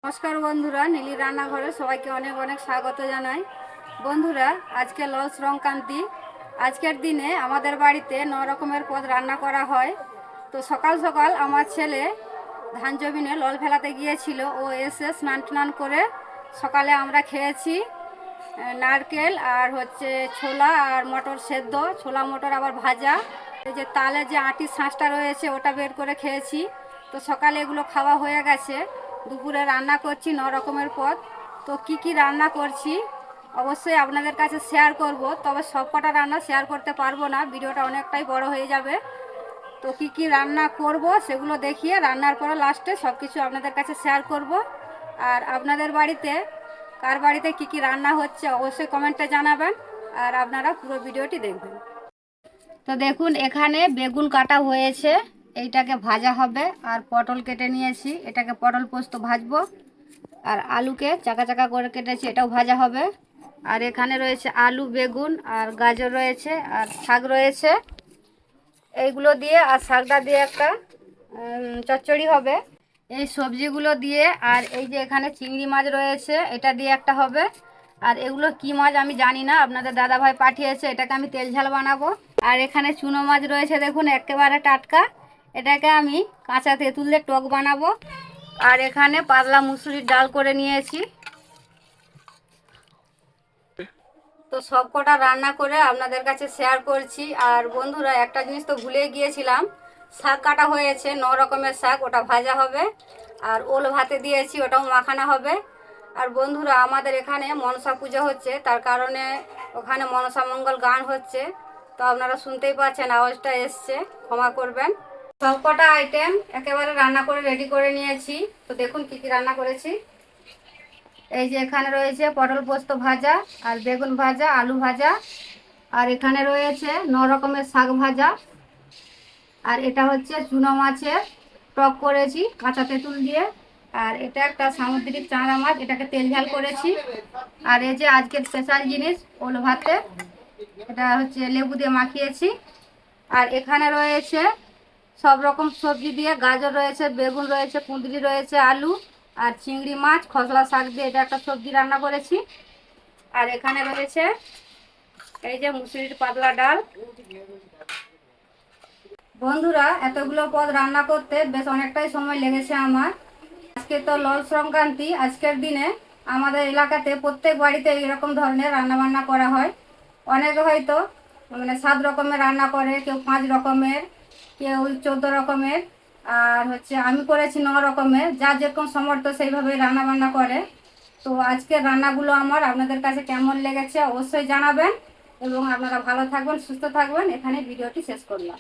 নমস্কার বন্ধুরা, নীলি রান্নাঘরে সবাইকে অনেক অনেক স্বাগত জানাই। বন্ধুরা, আজকে লল সংক্রান্তি। আজকের দিনে আমাদের বাড়িতে 9 রকমের পদ রান্না করা হয়। তো সকাল সকাল আমার ছেলে ধান জমিনে লল ফেলাতে গিয়েছিল, ও এসে স্নান টান করে সকালে আমরা খেয়েছি নারকেল আর ছোলা আর মটর সেদ্ধ, ছোলা মটর আবার ভাজা। এই যে তালে যে আটির শাঁসটা রয়েছে ওটা বের করে খেয়েছি। তো সকালে এগুলো খাওয়া হয়ে গেছে। দুপুরে রান্না করছি 9 রকমের পদ। তো কি কি রান্না করছি অবশ্যই আপনাদের কাছে শেয়ার করব, তবে সব কটা রান্না শেয়ার করতে পারবো না, ভিডিওটা অনেকটাই বড় হয়ে যাবে। তো কি কি রান্না করব সেগুলো দেখিয়ে রান্নার পরে লাস্টে সব কিছু আপনাদের কাছে শেয়ার করব। আর আপনাদের বাড়িতে কার বাড়িতে কি কি রান্না হচ্ছে অবশ্যই কমেন্টে জানাবেন, আর আপনারা পুরো ভিডিওটি দেখবেন। তো দেখুন, এখানে বেগুন কাটা হয়েছে, এইটাকে ভাজা হবে। আর পটল কেটে নিয়েছি, এটাকে পটল পোস্ত ভাজবো। আর আলুকে চাকা চাকা করে কেটেছি, এটাও ভাজা হবে। আর এখানে রয়েছে আলু, বেগুন আর গাজর রয়েছে, আর শাক রয়েছে। এইগুলো দিয়ে আর শাকটা দিয়ে একটা চচ্চড়ি হবে। এই সবজিগুলো দিয়ে, আর এই যে এখানে চিংড়ি মাছ রয়েছে, এটা দিয়ে একটা হবে। আর এগুলো কি মাছ আমি জানি না, আপনাদের দাদাভাই পাঠিয়েছে, এটাকে আমি তেল ঝাল বানাবো। আর এখানে চুনো মাছ রয়েছে, দেখুন একেবারে টাটকা। এটাকে আমি কাঁচা তেঁতুল দিয়ে টক বানাবো। আর এখানে পাতলা মুসুরির ডাল করে নিয়েছি। তো সব কটা রান্না করে আপনাদের কাছে শেয়ার করছি। আর বন্ধুরা, একটা জিনিস তো ভুলে গিয়েছিলাম, শাক কাটা হয়েছে 9 রকমের শাক, ওটা ভাজা হবে। আর ওল ভাতে দিয়েছি, ওটাও মাখানো হবে। আর বন্ধুরা, আমাদের এখানে মনসা পুজো হচ্ছে, তার কারণে ওখানে মনসা মঙ্গল গান হচ্ছে। তো আপনারা শুনতেই পাচ্ছেন, আওয়াজটা এসছে, ক্ষমা করবেন। সব কটা আইটেম একেবারে রান্না করে রেডি করে নিয়েছি। তো দেখুন কি কি রান্না করেছি। এই যে এখানে রয়েছে পটল পোস্ত ভাজা, আর বেগুন ভাজা, আলু ভাজা। আর এখানে রয়েছে 9 রকমের শাক ভাজা। আর এটা হচ্ছে চুনো মাছের টক করেছি কাঁচা তেঁতুল দিয়ে। আর এটা একটা সামুদ্রিক চাঁড়া মাছ, এটাকে তেল ঝাল করেছি। আর এই যে আজকের স্পেশাল জিনিস ওল ভাতে, এটা লেবু দিয়ে মাখিয়েছি। আর এখানে রয়েছে সব রকম সবজি দিয়ে, গাজর রয়েছে, বেগুন রয়েছে, কুঁদরি রয়েছে, আলু আর চিংড়ি মাছ খসলা শাক দিয়ে এটা একটা সবজি রান্না করেছি। আর এখানে রয়েছে এই যে মুসুরির পাতলা ডাল। বন্ধুরা, এতগুলো পদ রান্না করতে বেশ অনেকটাই সময় লেগেছে আমার। আজকে তো লল সংক্রান্তি। আজকের দিনে আমাদের এলাকাতে প্রত্যেক বাড়িতে এরকম ধরনের রান্না বান্না করা হয়। অনেকে হয়তো 7 রকমের রান্না করে, কেউ 5 রকমের, কেউ 14 রকমের। আর আমি করেছি 9 রকমের, যার যেরকম সমর্থ সেইভাবে রান্না বান্না করে। তো আজকের রান্নাগুলো আমার আপনাদের কাছে কেমন লেগেছে অবশ্যই জানাবেন, এবং আপনারা ভালো থাকবেন, সুস্থ থাকবেন। এখানে ভিডিওটি শেষ করলাম।